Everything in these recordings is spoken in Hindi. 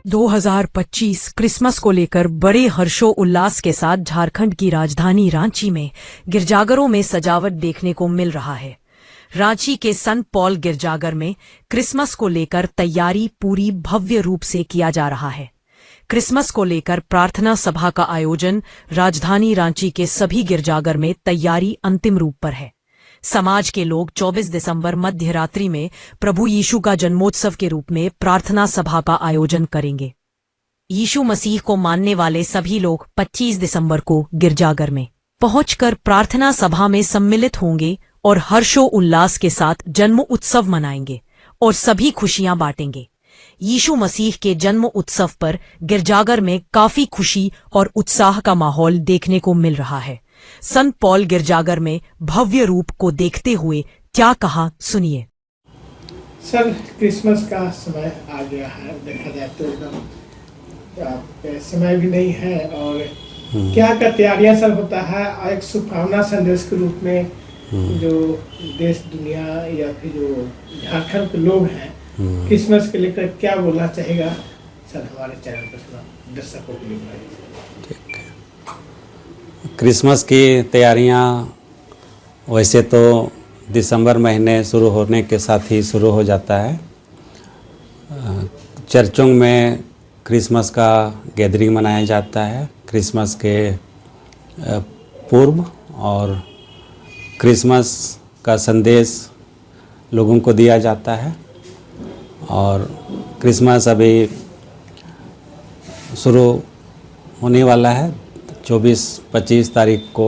2025 क्रिसमस को लेकर बड़े हर्षो उल्लास के साथ झारखंड की राजधानी रांची में गिरजाघरों में सजावट देखने को मिल रहा है। रांची के संत पॉल गिरजाघर में क्रिसमस को लेकर तैयारी पूरी भव्य रूप से किया जा रहा है। क्रिसमस को लेकर प्रार्थना सभा का आयोजन राजधानी रांची के सभी गिरजाघर में तैयारी अंतिम रूप पर है। समाज के लोग 24 दिसंबर मध्य रात्रि में प्रभु यीशु का जन्मोत्सव के रूप में प्रार्थना सभा का आयोजन करेंगे। यीशु मसीह को मानने वाले सभी लोग 25 दिसंबर को गिरजाघर में पहुंचकर प्रार्थना सभा में सम्मिलित होंगे और हर्षो उल्लास के साथ जन्म उत्सव मनाएंगे और सभी खुशियां बांटेंगे। यीशु मसीह के जन्म उत्सव पर गिरजाघर में काफी खुशी और उत्साह का माहौल देखने को मिल रहा है। संत पॉल गिरजाघर में भव्य रूप को देखते हुए क्या कहा, सुनिए। सर, क्रिसमस का समय आ गया है, देखा जाए तो एकदम समय भी नहीं है और क्या क्या तैयारियां सर होता है एक शुभकामना संदेश के रूप में जो देश दुनिया या फिर जो झारखंड के लोग हैं क्रिसमस के लेकर क्या बोलना चाहेगा सर हमारे चैनल पर दर्शकों के लिए? क्रिसमस की तैयारियां वैसे तो दिसंबर महीने शुरू होने के साथ ही शुरू हो जाता है। चर्चों में क्रिसमस का गैदरिंग मनाया जाता है क्रिसमस के पूर्व, और क्रिसमस का संदेश लोगों को दिया जाता है। और क्रिसमस अभी शुरू होने वाला है। 24-25 तारीख को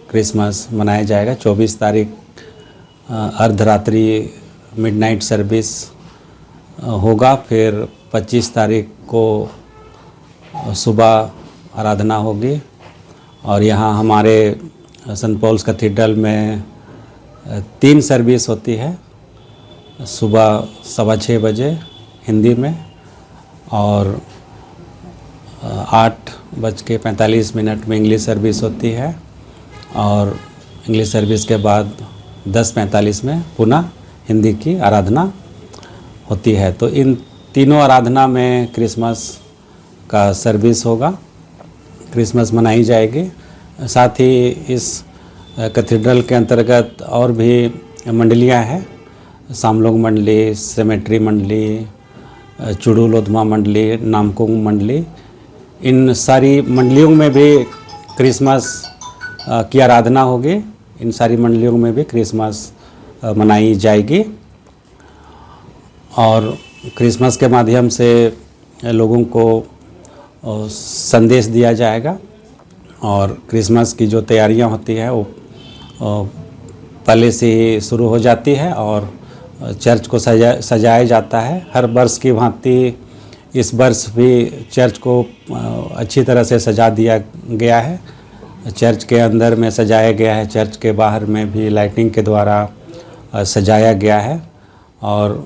क्रिसमस मनाया जाएगा। 24 तारीख अर्धरात्रि मिडनाइट सर्विस होगा, फिर 25 तारीख को सुबह आराधना होगी। और यहाँ हमारे सेंट पॉल्स कैथेड्रल में 3 सर्विस होती है। सुबह 6:15 बजे हिंदी में और 8:45 में इंग्लिश सर्विस होती है, और इंग्लिश सर्विस के बाद 10:45 में पुनः हिंदी की आराधना होती है। तो इन तीनों आराधना में क्रिसमस का सर्विस होगा, क्रिसमस मनाई जाएगी। साथ ही इस कैथेड्रल के अंतर्गत और भी मंडलियां हैं, सामलोग मंडली, सेमेट्री मंडली, चुड़ूलोधमा मंडली, नामकुंग मंडली। इन सारी मंडलियों में भी क्रिसमस की आराधना होगी। इन सारी मंडलियों में भी क्रिसमस मनाई जाएगी और क्रिसमस के माध्यम से लोगों को संदेश दिया जाएगा। और क्रिसमस की जो तैयारियां होती है वो पहले से ही शुरू हो जाती है और चर्च को सजाया जाता है। हर वर्ष की भांति इस वर्ष भी चर्च को अच्छी तरह से सजा दिया गया है। चर्च के अंदर में सजाया गया है, चर्च के बाहर में भी लाइटिंग के द्वारा सजाया गया है। और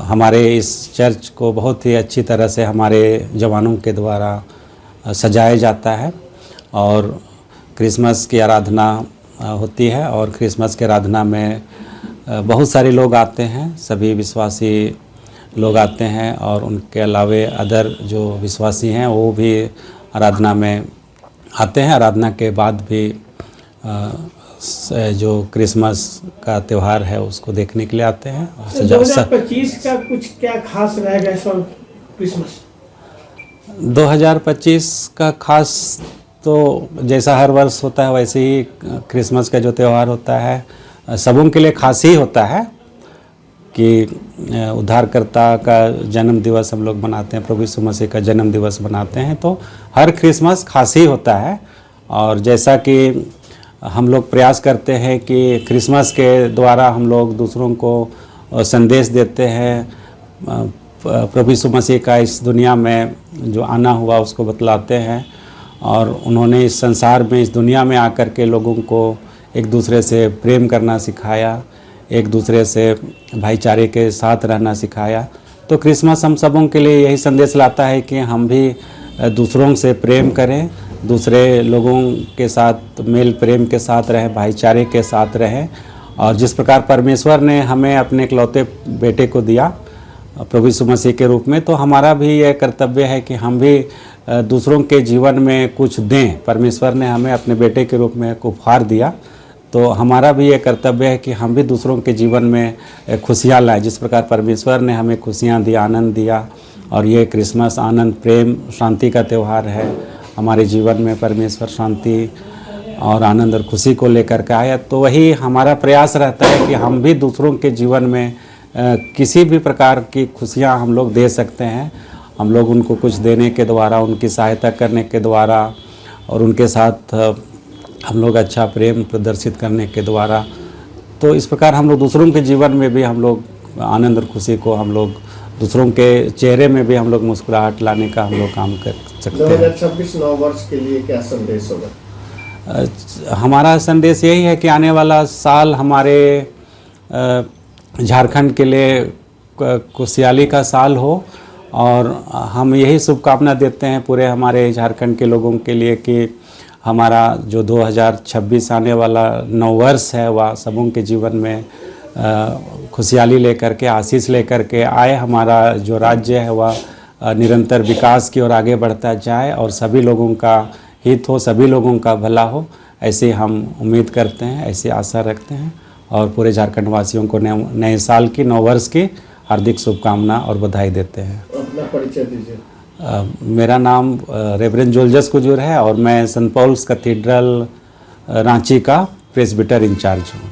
हमारे इस चर्च को बहुत ही अच्छी तरह से हमारे जवानों के द्वारा सजाया जाता है। और क्रिसमस की आराधना होती है और क्रिसमस की आराधना में बहुत सारे लोग आते हैं, सभी विश्वासी लोग आते हैं। और उनके अलावे अदर जो विश्वासी हैं वो भी आराधना में आते हैं। आराधना के बाद भी जो क्रिसमस का त्यौहार है उसको देखने के लिए आते हैं। 2025 का कुछ क्या खास रहेगा सर क्रिसमस? 2025 का खास तो जैसा हर वर्ष होता है वैसे ही क्रिसमस का जो त्यौहार होता है सबों के लिए खास ही होता है कि उद्धारकर्ता का जन्म दिवस हम लोग मनाते हैं, प्रभु यीशु मसीह का जन्म दिवस मनाते हैं। तो हर क्रिसमस खास ही होता है। और जैसा कि हम लोग प्रयास करते हैं कि क्रिसमस के द्वारा हम लोग दूसरों को संदेश देते हैं, प्रभु यीशु मसीह का इस दुनिया में जो आना हुआ उसको बतलाते हैं। और उन्होंने इस संसार में, इस दुनिया में आकर के लोगों को एक दूसरे से प्रेम करना सिखाया, एक दूसरे से भाईचारे के साथ रहना सिखाया। तो क्रिसमस हम सबों के लिए यही संदेश लाता है कि हम भी दूसरों से प्रेम करें, दूसरे लोगों के साथ मेल प्रेम के साथ रहें, भाईचारे के साथ रहें। और जिस प्रकार परमेश्वर ने हमें अपने इकलौते बेटे को दिया प्रभु यीशु मसीह के रूप में, तो हमारा भी यह कर्तव्य है कि हम भी दूसरों के जीवन में कुछ दें। परमेश्वर ने हमें अपने बेटे के रूप में एक उपहार दिया, तो हमारा भी ये कर्तव्य है कि हम भी दूसरों के जीवन में खुशियाँ लाएं। जिस प्रकार परमेश्वर ने हमें खुशियाँ दी, आनंद दिया, और ये क्रिसमस आनंद, प्रेम, शांति का त्यौहार है। हमारे जीवन में परमेश्वर शांति और आनंद और खुशी को लेकर के आया, तो वही हमारा प्रयास रहता है कि हम भी दूसरों के जीवन में किसी भी प्रकार की खुशियाँ हम लोग दे सकते हैं। हम लोग उनको कुछ देने के द्वारा, उनकी सहायता करने के द्वारा और उनके साथ हम लोग अच्छा प्रेम प्रदर्शित करने के द्वारा, तो इस प्रकार हम लोग दूसरों के जीवन में भी हम लोग आनंद और खुशी को, हम लोग दूसरों के चेहरे में भी हम लोग मुस्कुराहट लाने का हम लोग काम कर सकते हैं। 2026 नव वर्ष के लिए क्या संदेश होगा? हमारा संदेश यही है कि आने वाला साल हमारे झारखंड के लिए खुशहाली का साल हो, और हम यही शुभकामना देते हैं पूरे हमारे झारखंड के लोगों के लिए कि हमारा जो 2026 आने वाला नव वर्ष है वह सबों के जीवन में खुशहाली लेकर के, आशीष लेकर के आए। हमारा जो राज्य है वह निरंतर विकास की ओर आगे बढ़ता जाए और सभी लोगों का हित हो, सभी लोगों का भला हो, ऐसे हम उम्मीद करते हैं, ऐसी आशा रखते हैं। और पूरे झारखंड वासियों को नए साल की, नव वर्ष की हार्दिक शुभकामना और बधाई देते हैं। अपना परिचय दीजिए। मेरा नाम रेवरेंड जोलजस कुजूर है और मैं सेंट पॉल्स कैथेड्रल रांची का प्रेस्बिटर इंचार्ज हूँ।